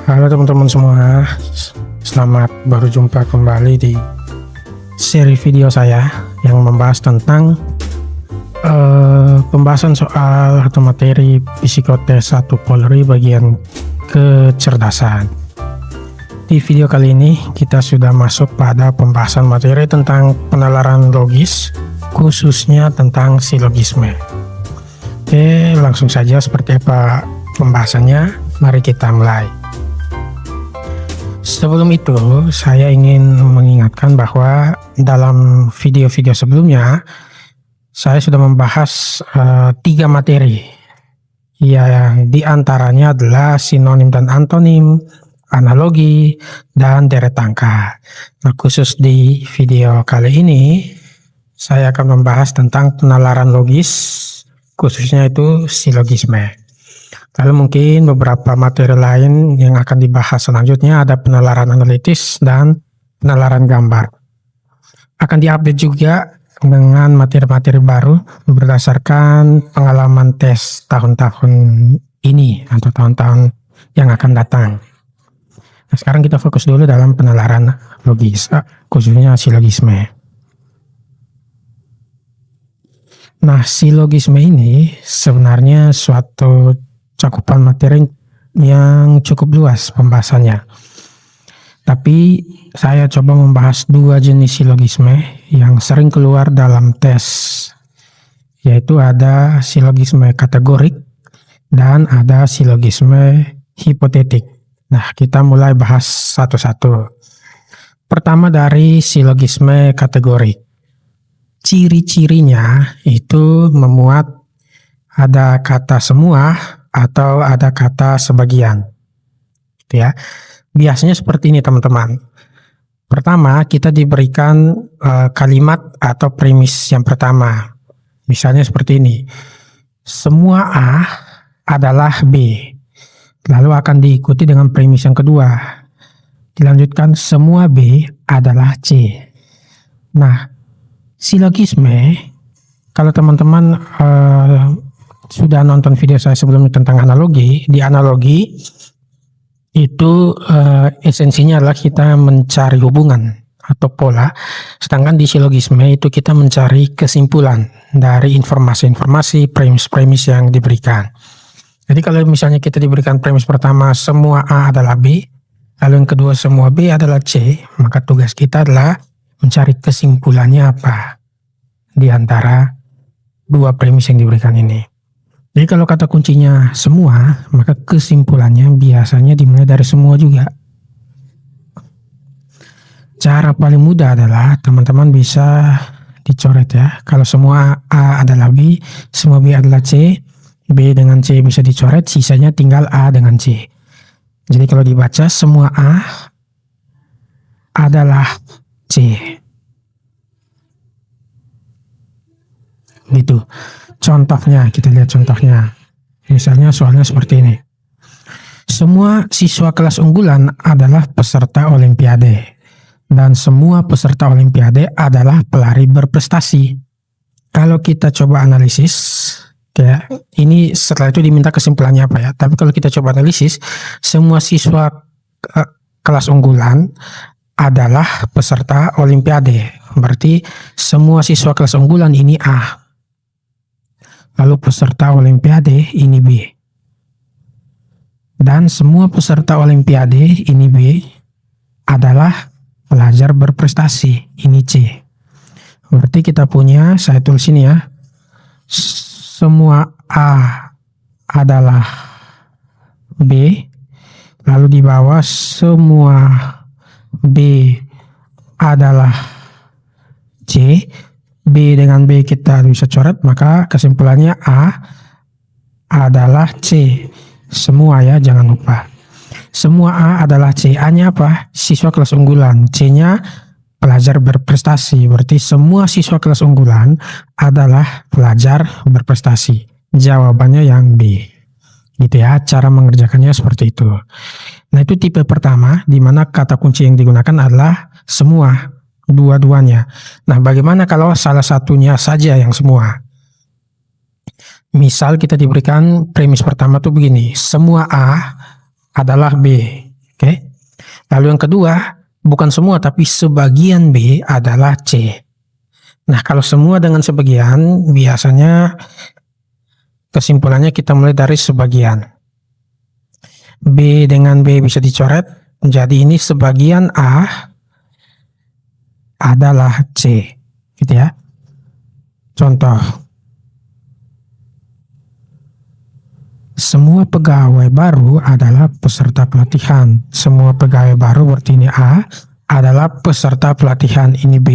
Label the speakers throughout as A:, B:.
A: Halo teman-teman semua, selamat baru jumpa kembali di seri video saya yang membahas tentang pembahasan soal atau materi psikotes 1 Polri bagian kecerdasan. Di video kali ini kita sudah masuk pada pembahasan materi tentang penalaran logis, khususnya tentang silogisme. Oke, langsung saja seperti apa pembahasannya, mari kita mulai. Sebelum itu, saya ingin mengingatkan bahwa dalam video-video sebelumnya, saya sudah membahas 3 materi. Yang diantaranya adalah sinonim dan antonim, analogi, dan deret angka. Nah, khusus di video kali ini, saya akan membahas tentang penalaran logis, khususnya itu silogisme. Lalu mungkin beberapa materi lain yang akan dibahas selanjutnya ada penalaran analitis dan penalaran gambar. Akan diupdate juga dengan materi-materi baru berdasarkan pengalaman tes tahun-tahun ini atau tahun-tahun yang akan datang. Nah, sekarang kita fokus dulu dalam penalaran logis, khususnya silogisme. Nah, silogisme ini sebenarnya suatu cakupan materi yang cukup luas pembahasannya. Tapi saya coba membahas 2 jenis silogisme yang sering keluar dalam tes, yaitu ada silogisme kategorik dan ada silogisme hipotetik. Nah, kita mulai bahas satu-satu. Pertama dari silogisme kategorik. Ciri-cirinya itu memuat ada kata semua atau ada kata sebagian, gitu ya. Biasanya seperti ini teman-teman. Pertama, kita diberikan kalimat atau premis yang pertama. Misalnya seperti ini. Semua A adalah B. Lalu akan diikuti dengan premis yang kedua. Dilanjutkan semua B adalah C. Nah, silogisme, kalau teman-teman sudah nonton video saya sebelumnya tentang analogi, di analogi itu esensinya adalah kita mencari hubungan atau pola, sedangkan di silogisme itu kita mencari kesimpulan dari informasi-informasi, premis-premis yang diberikan. Jadi kalau misalnya kita diberikan premis pertama semua A adalah B, lalu yang kedua semua B adalah C, maka tugas kita adalah mencari kesimpulannya apa di antara 2 premis yang diberikan ini. Jadi kalau kata kuncinya semua, maka kesimpulannya biasanya dimulai dari semua juga. Cara paling mudah adalah teman-teman bisa dicoret ya. Kalau semua A adalah B, semua B adalah C, B dengan C bisa dicoret, sisanya tinggal A dengan C. Jadi kalau dibaca semua A adalah C. Gitu. Contohnya, kita lihat contohnya. Misalnya soalnya seperti ini. Semua siswa kelas unggulan adalah peserta olimpiade. Dan semua peserta olimpiade adalah pelari berprestasi. Kalau kita coba analisis, ya, ini setelah itu diminta kesimpulannya apa ya. Tapi kalau kita coba analisis, semua siswa kelas unggulan adalah peserta olimpiade. Berarti semua siswa kelas unggulan ini A. Lalu peserta olimpiade ini B. Dan semua peserta olimpiade ini B adalah pelajar berprestasi, ini C. Berarti kita punya, saya tulis ini ya, semua A adalah B, lalu di bawah semua B adalah C. B dengan B kita bisa coret, maka kesimpulannya A adalah C. Semua ya, jangan lupa. Semua A adalah C. A-nya apa? Siswa kelas unggulan. C-nya pelajar berprestasi. Berarti semua siswa kelas unggulan adalah pelajar berprestasi. Jawabannya yang B. Gitu ya, cara mengerjakannya seperti itu. Nah, itu tipe pertama, di mana kata kunci yang digunakan adalah semua. Dua-duanya. Nah, bagaimana kalau salah satunya saja yang semua? Misal kita diberikan premis pertama tuh begini, semua A adalah B. Lalu yang kedua, bukan semua tapi sebagian B adalah C. Nah, kalau semua dengan sebagian, biasanya kesimpulannya kita mulai dari sebagian. B dengan B bisa dicoret, jadi ini sebagian A adalah C, gitu ya. Contoh, semua pegawai baru adalah peserta pelatihan. Semua pegawai baru berarti ini A adalah peserta pelatihan, ini B.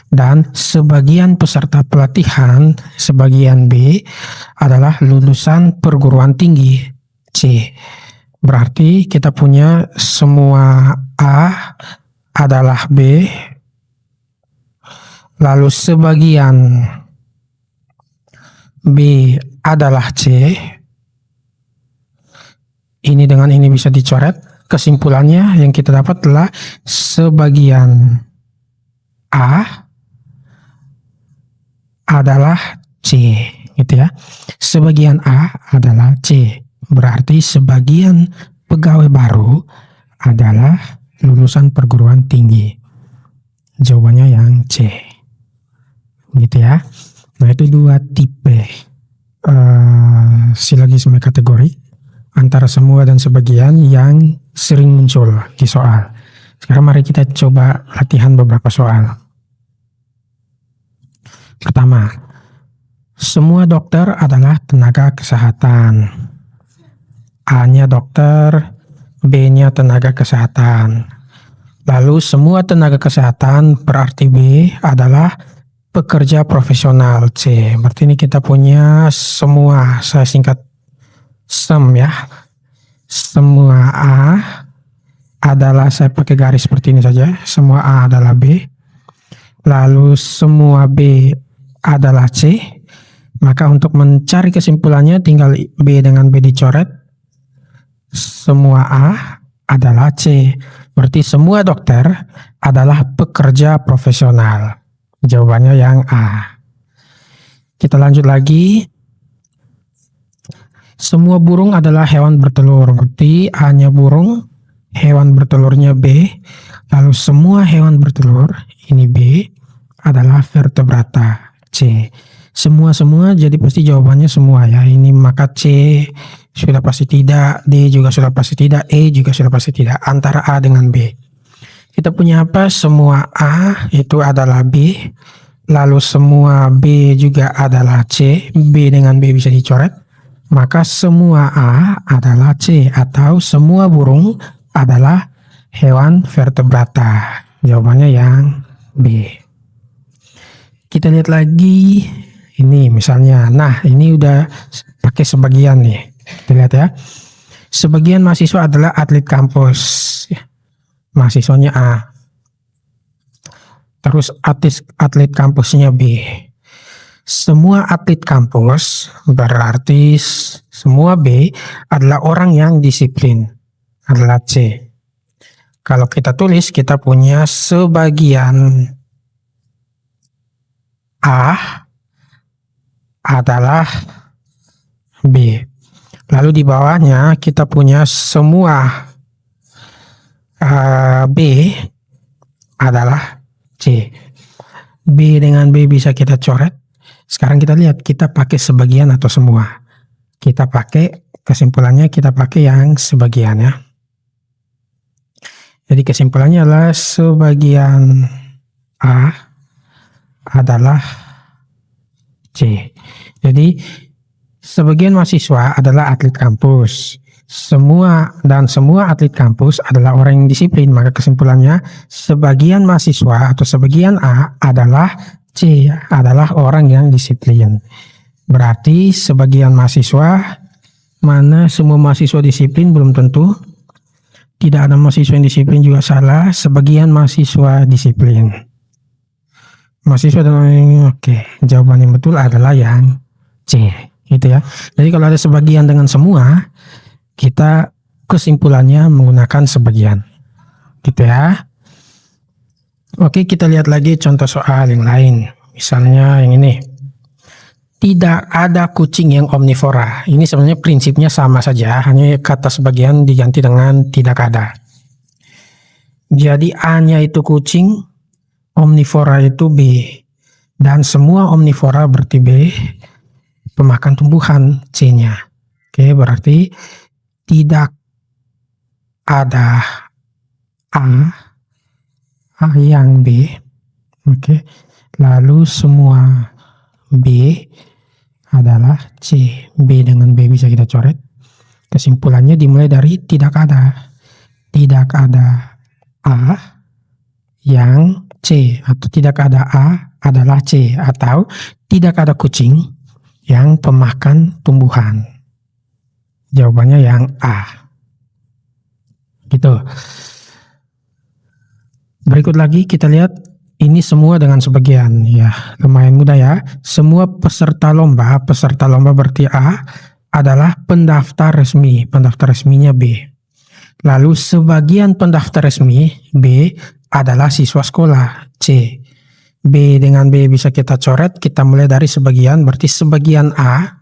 A: Dan sebagian peserta pelatihan, sebagian B adalah lulusan perguruan tinggi, C. Berarti kita punya semua A adalah B, lalu sebagian B adalah C. Ini dengan ini bisa dicoret. Kesimpulannya yang kita dapat adalah sebagian A adalah C, gitu ya. Sebagian A adalah C. Berarti sebagian pegawai baru adalah lulusan perguruan tinggi. Jawabannya yang C, gitu ya. Nah, itu dua tipe silogisme kategori antara semua dan sebagian yang sering muncul di soal. Sekarang mari kita coba latihan beberapa soal. Pertama, semua dokter adalah tenaga kesehatan. A-nya dokter, B-nya tenaga kesehatan. Lalu semua tenaga kesehatan berarti B adalah pekerja profesional, C. Berarti ini kita punya semua, saya singkat SEM ya. Semua A adalah, saya pakai garis seperti ini saja, semua A adalah B. Lalu semua B adalah C. Maka untuk mencari kesimpulannya tinggal B dengan B dicoret. Semua A adalah C. Berarti semua dokter adalah pekerja profesional. Jawabannya yang A. Kita lanjut lagi. Semua burung adalah hewan bertelur. Berarti A-nya burung, hewan bertelurnya B. Lalu semua hewan bertelur, ini B, adalah vertebrata, C. Semua jadi pasti jawabannya semua ya. Ini maka C sudah pasti tidak, D juga sudah pasti tidak, E juga sudah pasti tidak. Antara A dengan B. Kita punya apa? Semua A itu adalah B. Lalu semua B juga adalah C. B dengan B bisa dicoret. Maka semua A adalah C, atau semua burung adalah hewan vertebrata. Jawabannya yang B. Kita lihat lagi. Ini misalnya, nah ini udah pakai sebagian nih. Kita lihat ya. Sebagian mahasiswa adalah atlet kampus. Mahasiswanya A. Terus atlet kampusnya B. Semua atlet kampus berarti semua B adalah orang yang disiplin, adalah C. Kalau kita tulis, kita punya sebagian A adalah B. Lalu di bawahnya kita punya semua B adalah C. B dengan B bisa kita coret. Sekarang kita lihat, kita pakai sebagian atau semua. Kita pakai, kesimpulannya kita pakai yang sebagian ya. Jadi kesimpulannya adalah sebagian A adalah C. Jadi sebagian mahasiswa adalah atlet kampus. Semua atlet kampus adalah orang yang disiplin. Maka kesimpulannya sebagian mahasiswa atau sebagian A adalah C, adalah orang yang disiplin. Berarti sebagian mahasiswa, mana semua mahasiswa disiplin? Belum tentu. Tidak ada mahasiswa yang disiplin juga salah. Sebagian mahasiswa disiplin. Mahasiswa oke. Jawaban yang betul adalah yang C, gitu ya. Jadi kalau ada sebagian dengan semua, kita kesimpulannya menggunakan sebagian, gitu ya. Oke, kita lihat lagi contoh soal yang lain. Misalnya yang ini. Tidak ada kucing yang omnivora. Ini sebenarnya prinsipnya sama saja, hanya kata sebagian diganti dengan tidak ada. Jadi A-nya itu kucing, omnivora itu B. Dan semua omnivora berarti B, pemakan tumbuhan C-nya. Oke, berarti tidak ada A yang B. Oke. Lalu semua B adalah C. B dengan B bisa kita coret. Kesimpulannya dimulai dari tidak ada. Tidak ada A yang C, atau tidak ada A adalah C, atau tidak ada kucing yang pemakan tumbuhan. Jawabannya yang A. Gitu. Berikut lagi kita lihat ini semua dengan sebagian, ya lumayan mudah ya. Semua peserta lomba berarti A adalah pendaftar resmi, pendaftar resminya B. Lalu sebagian pendaftar resmi B adalah siswa sekolah C. B dengan B bisa kita coret, kita mulai dari sebagian, berarti sebagian A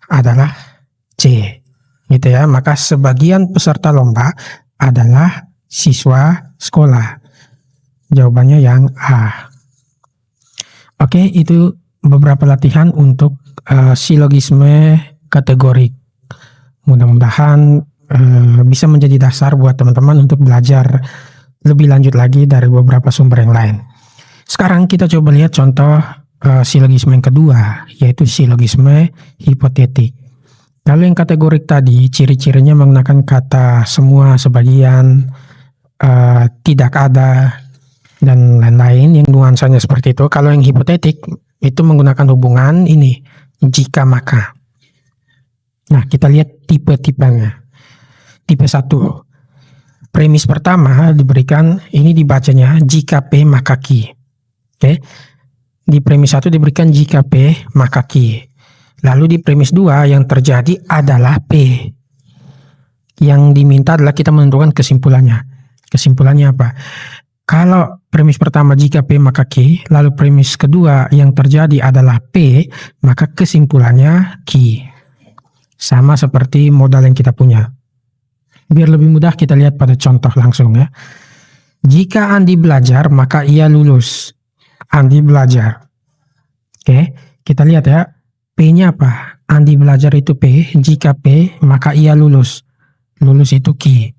A: adalah C. Gitu ya, maka sebagian peserta lomba adalah siswa sekolah. Jawabannya yang A. Oke, itu beberapa latihan untuk silogisme kategorik. Mudah-mudahan bisa menjadi dasar buat teman-teman untuk belajar lebih lanjut lagi dari beberapa sumber yang lain. Sekarang kita coba lihat contoh silogisme yang kedua, yaitu silogisme hipotetik. Kalau yang kategorik tadi, ciri-cirinya menggunakan kata semua, sebagian, tidak ada, dan lain-lain yang nuansanya seperti itu. Kalau yang hipotetik itu menggunakan hubungan ini, jika maka. Nah, kita lihat tipe-tipenya. Tipe 1. Premis pertama diberikan, ini dibacanya jika P maka Q. Oke. Di premis 1 diberikan jika P maka Q. Lalu di premis 2 yang terjadi adalah P. Yang diminta adalah kita menentukan kesimpulannya. Kesimpulannya apa? Kalau premis pertama jika P maka Q, lalu premis kedua yang terjadi adalah P, maka kesimpulannya Q. Sama seperti modal yang kita punya. Biar lebih mudah kita lihat pada contoh langsung ya. Jika Andi belajar maka ia lulus. Andi belajar. Oke, kita lihat ya. P-nya apa? Andi belajar itu P. Jika P maka ia lulus. Lulus itu Q.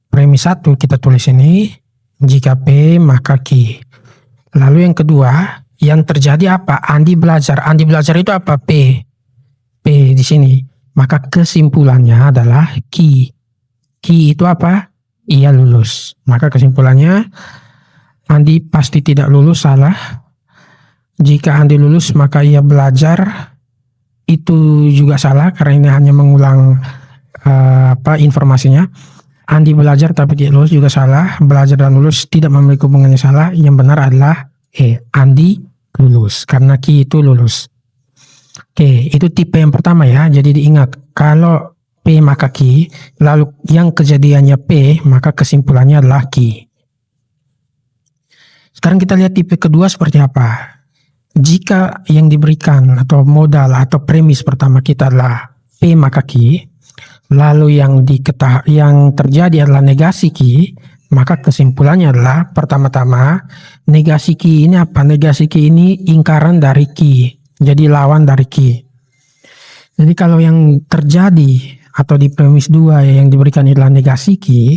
A: Premis 1 kita tulis ini. Jika P maka Q. Lalu yang kedua, yang terjadi apa? Andi belajar. Andi belajar itu apa? P. P di sini. Maka kesimpulannya adalah Q. Q itu apa? Ia lulus. Maka kesimpulannya Andi pasti tidak lulus, salah. Jika Andi lulus maka ia belajar, itu juga salah karena ini hanya mengulang informasinya. Andi belajar tapi tidak lulus juga salah. Belajar dan lulus tidak memiliki hubungannya, salah. Yang benar adalah Andi lulus karena Q itu lulus. Oke, itu tipe yang pertama ya. Jadi diingat, kalau P maka Q, lalu yang kejadiannya P, maka kesimpulannya adalah Q. Sekarang kita lihat tipe kedua seperti apa. Jika yang diberikan atau modal atau premis pertama kita adalah P maka Q, lalu yang terjadi adalah negasi Q, maka kesimpulannya adalah pertama-tama negasi Q ini apa? Negasi Q ini ingkaran dari Q. Jadi lawan dari Q. Jadi kalau yang terjadi atau di premis 2 yang diberikan adalah negasi Q,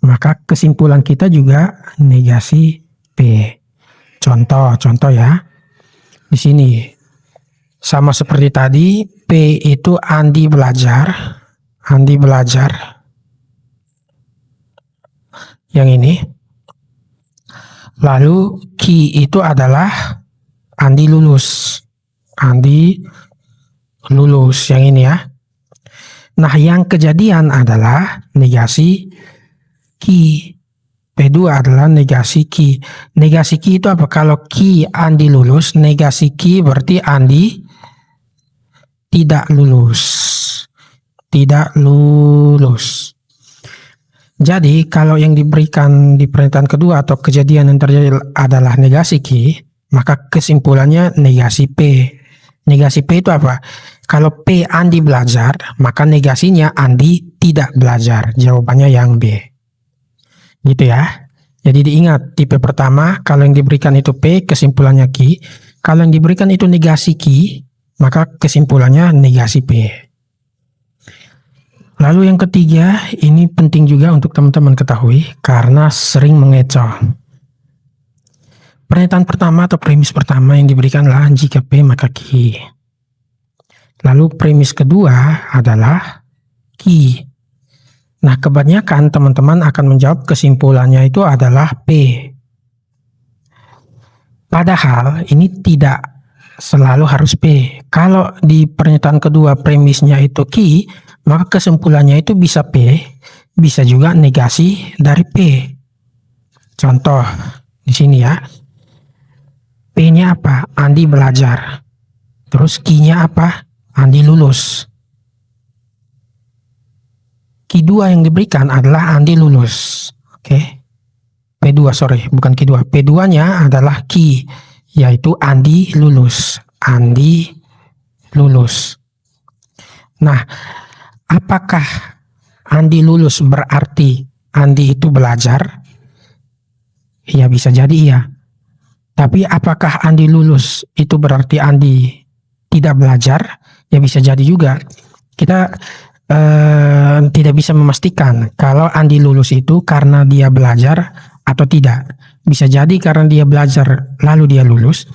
A: maka kesimpulan kita juga negasi P. Contoh ya. Di sini sama seperti tadi, P itu Andi belajar. Andi belajar. Yang ini. Lalu Q itu adalah Andi lulus. Andi lulus, yang ini ya. Nah, yang kejadian adalah negasi Q. P2 adalah negasi Q. Negasi Q itu apa? Kalau Q Andi lulus, negasi Q berarti Andi tidak lulus. Tidak lulus. Jadi kalau yang diberikan di pernyataan kedua atau kejadian yang terjadi adalah negasi Q, maka kesimpulannya negasi P. Negasi P itu apa? Kalau P Andi belajar, maka negasinya Andi tidak belajar. Jawabannya yang B. Gitu ya. Jadi diingat, tipe pertama kalau yang diberikan itu P, kesimpulannya Q. Kalau yang diberikan itu negasi Q, maka kesimpulannya negasi P. Lalu yang ketiga, ini penting juga untuk teman-teman ketahui karena sering mengecoh. Pernyataan pertama atau premis pertama yang diberikan adalah jika P maka Q. Lalu premis kedua adalah Q. Nah, kebanyakan teman-teman akan menjawab kesimpulannya itu adalah P. Padahal ini tidak selalu harus P. Kalau di pernyataan kedua premisnya itu Q, maka kesimpulannya itu bisa P, bisa juga negasi dari P. Contoh di sini ya. P-nya apa? Andi belajar. Terus Q-nya apa? Andi lulus. Q2 yang diberikan adalah Andi lulus. Oke. P2, sorry, bukan Q2. P2-nya adalah Q, yaitu Andi lulus. Andi lulus. Nah, apakah Andi lulus berarti Andi itu belajar? Ya, bisa jadi iya. Tapi apakah Andi lulus itu berarti Andi tidak belajar? Ya, bisa jadi juga. Kita tidak bisa memastikan kalau Andi lulus itu karena dia belajar atau tidak. Bisa jadi karena dia belajar lalu dia lulus,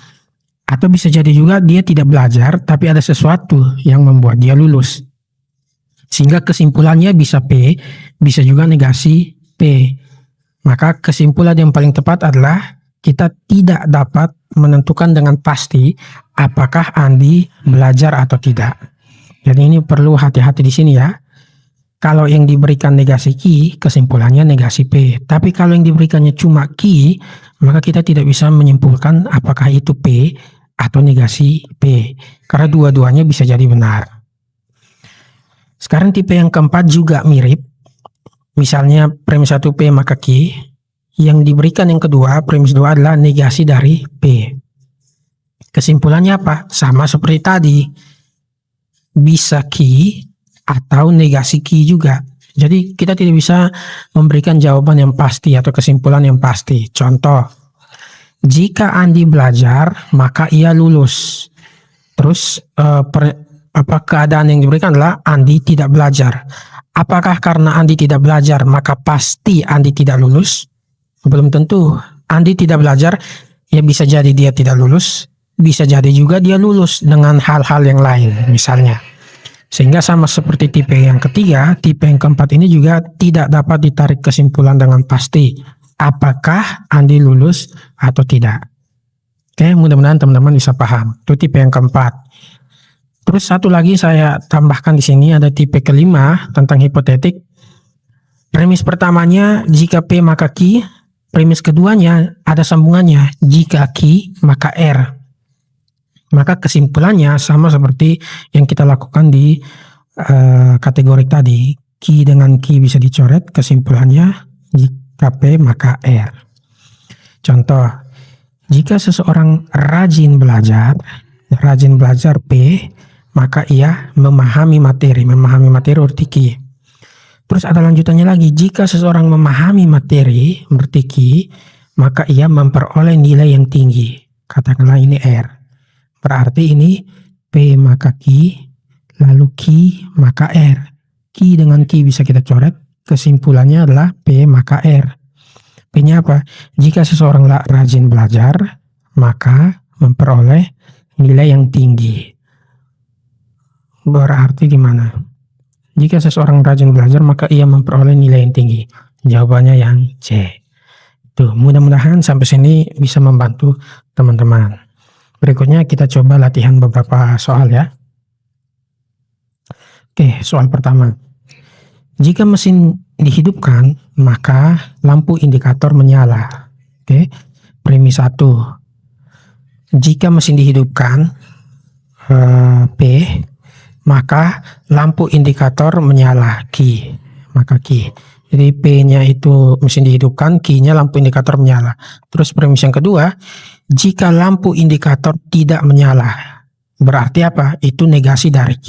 A: atau bisa jadi juga dia tidak belajar tapi ada sesuatu yang membuat dia lulus. Sehingga kesimpulannya bisa P, bisa juga negasi P. Maka kesimpulan yang paling tepat adalah kita tidak dapat menentukan dengan pasti apakah Andi belajar atau tidak. Jadi ini perlu hati-hati di sini ya. Kalau yang diberikan negasi Q, kesimpulannya negasi P. Tapi kalau yang diberikannya cuma Q, maka kita tidak bisa menyimpulkan apakah itu P atau negasi P. Karena dua-duanya bisa jadi benar. Sekarang tipe yang keempat juga mirip. Misalnya premis 1 P maka Q. Yang diberikan yang kedua, premis 2 adalah negasi dari P. Kesimpulannya apa? Sama seperti tadi. Bisa Q atau negasi Q juga. Jadi kita tidak bisa memberikan jawaban yang pasti atau kesimpulan yang pasti. Contoh, jika Andi belajar maka ia lulus. Terus keadaan yang diberikan adalah Andi tidak belajar. Apakah karena Andi tidak belajar maka pasti Andi tidak lulus? Belum tentu. Andi tidak belajar, ya bisa jadi dia tidak lulus. Bisa jadi juga dia lulus dengan hal-hal yang lain misalnya. Sehingga sama seperti tipe yang ketiga, tipe yang keempat ini juga tidak dapat ditarik kesimpulan dengan pasti apakah Andi lulus atau tidak. Oke, mudah-mudahan teman-teman bisa paham. Itu tipe yang keempat. Terus satu lagi saya tambahkan di sini ada tipe kelima tentang hipotetik. Premis pertamanya jika P maka Q. Premis keduanya ada sambungannya, jika Q maka R. Maka kesimpulannya sama seperti yang kita lakukan di kategori tadi. Q dengan Q bisa dicoret, kesimpulannya jika P maka R. Contoh, jika seseorang rajin belajar P, maka ia memahami materi berarti Q. Terus ada lanjutannya lagi, jika seseorang memahami materi berarti Q, maka ia memperoleh nilai yang tinggi. Katakanlah ini R. Berarti ini P maka Q, lalu Q maka R. Q dengan Q bisa kita coret, kesimpulannya adalah P maka R. P-nya apa? Jika seseorang rajin belajar, maka memperoleh nilai yang tinggi. Berarti gimana? Jika seseorang rajin belajar, maka ia memperoleh nilai yang tinggi. Jawabannya yang C. Tuh, mudah-mudahan sampai sini bisa membantu teman-teman. Berikutnya kita coba latihan beberapa soal ya. Oke, soal pertama. Jika mesin dihidupkan, maka lampu indikator menyala. Oke, premis 1. Jika mesin dihidupkan, P, maka lampu indikator menyala, Q, maka Q. Jadi P-nya itu mesin dihidupkan, Q-nya lampu indikator menyala. Terus premis yang kedua, jika lampu indikator tidak menyala, berarti apa? Itu negasi dari Q.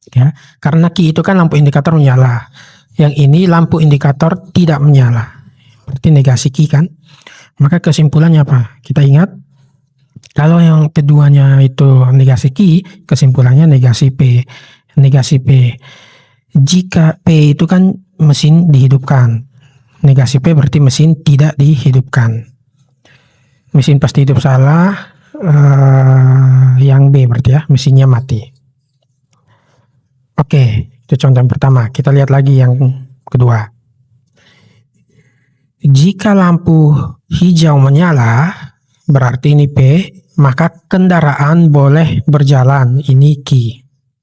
A: Ya, karena Q itu kan lampu indikator menyala. Yang ini lampu indikator tidak menyala. Berarti negasi Q kan? Maka kesimpulannya apa? Kita ingat, kalau yang keduanya itu negasi Q, kesimpulannya negasi P. Negasi P. Jika P itu kan mesin dihidupkan. Negasi P berarti mesin tidak dihidupkan. Mesin pasti hidup salah. Yang B berarti ya, mesinnya mati. Oke, itu contoh yang pertama. Kita lihat lagi yang kedua. Jika lampu hijau menyala, berarti ini P, maka kendaraan boleh berjalan. Ini Q.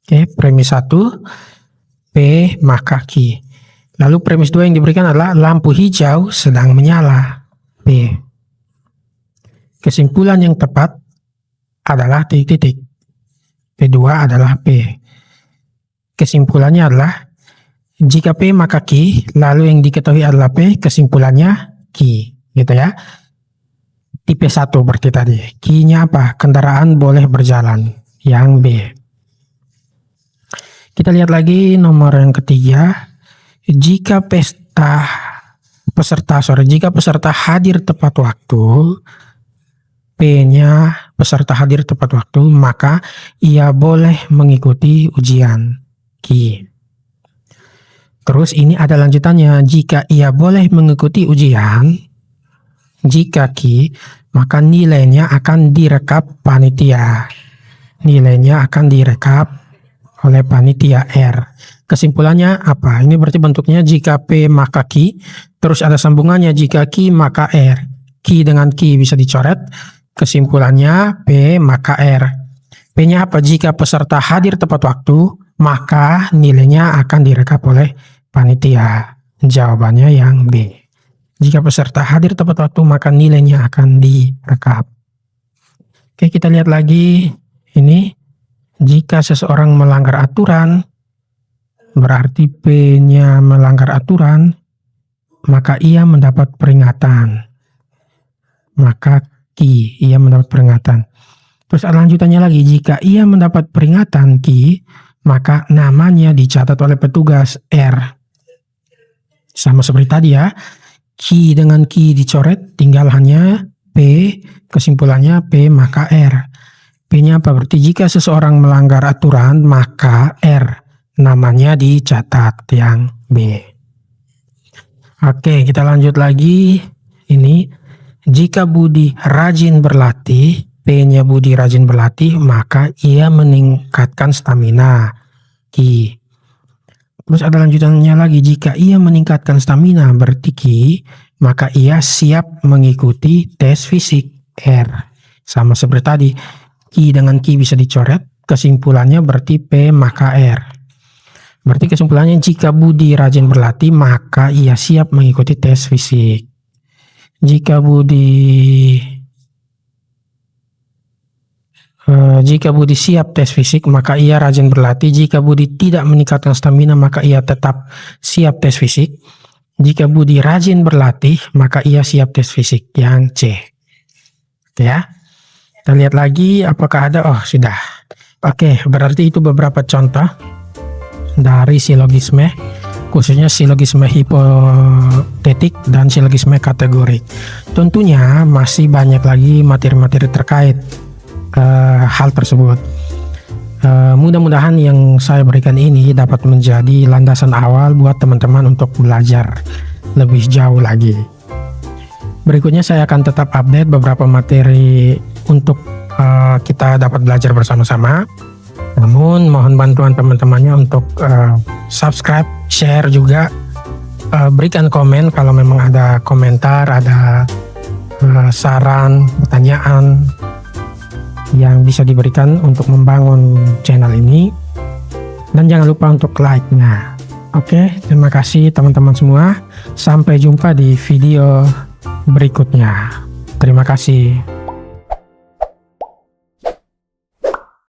A: Oke, premis 1, P maka Q. Lalu premis 2 yang diberikan adalah lampu hijau sedang menyala. P. Kesimpulan yang tepat adalah titik-titik. P2 adalah P. Kesimpulannya adalah jika P maka Q, lalu yang diketahui adalah P, kesimpulannya Q, gitu ya. Tipe 1 berarti tadi. Q-nya apa? Kendaraan boleh berjalan. Yang B. Kita lihat lagi nomor yang ketiga. Jika peserta hadir tepat waktu, P-nya peserta hadir tepat waktu, maka ia boleh mengikuti ujian. Q. Terus ini ada lanjutannya. Jika ia boleh mengikuti ujian, jika Q, maka nilainya akan direkap panitia. Nilainya akan direkap oleh panitia R. Kesimpulannya apa? Ini berarti bentuknya jika P maka Q, terus ada sambungannya jika Q maka R. Q dengan Q bisa dicoret. Kesimpulannya P maka R. P-nya apa? Jika peserta hadir tepat waktu, maka nilainya akan direkap oleh panitia. Jawabannya yang B. Jika peserta hadir tepat waktu, maka nilainya akan direkap. Oke, kita lihat lagi. Ini, jika seseorang melanggar aturan, berarti P-nya melanggar aturan, maka ia mendapat peringatan. Maka Q, ia mendapat peringatan. Terus ada lanjutannya lagi, jika ia mendapat peringatan Q, maka namanya dicatat oleh petugas R. Sama seperti tadi ya, Q dengan Q dicoret, tinggal hanya P, kesimpulannya P maka R. P-nya apa? Berarti jika seseorang melanggar aturan, maka R, namanya dicatat yang B. Oke, kita lanjut lagi. Ini, jika Budi rajin berlatih, P-nya Budi rajin berlatih, maka ia meningkatkan stamina. Q. Terus ada lanjutannya lagi, jika ia meningkatkan stamina berarti Q, maka ia siap mengikuti tes fisik R. Sama seperti tadi, Q dengan Q bisa dicoret, kesimpulannya berarti P maka R. Berarti kesimpulannya jika Budi rajin berlatih, maka ia siap mengikuti tes fisik. Jika Budi siap tes fisik, maka ia rajin berlatih. Jika Budi tidak meningkatkan stamina, maka ia tetap siap tes fisik. Jika Budi rajin berlatih, maka ia siap tes fisik. Yang C. Oke ya. Kita lihat lagi apakah ada. Oh, sudah. Oke, berarti itu beberapa contoh dari silogisme, khususnya silogisme hipotetik dan silogisme kategorik. Tentunya masih banyak lagi materi-materi terkait hal tersebut. Mudah-mudahan yang saya berikan ini dapat menjadi landasan awal buat teman-teman untuk belajar lebih jauh lagi. Berikutnya saya akan tetap update beberapa materi untuk kita dapat belajar bersama-sama. Namun mohon bantuan teman-temannya untuk subscribe, share juga, berikan komen kalau memang ada komentar, ada saran, pertanyaan yang bisa diberikan untuk membangun channel ini. Dan jangan lupa untuk like-nya. Oke, terima kasih teman-teman semua. Sampai jumpa di video berikutnya. Terima kasih.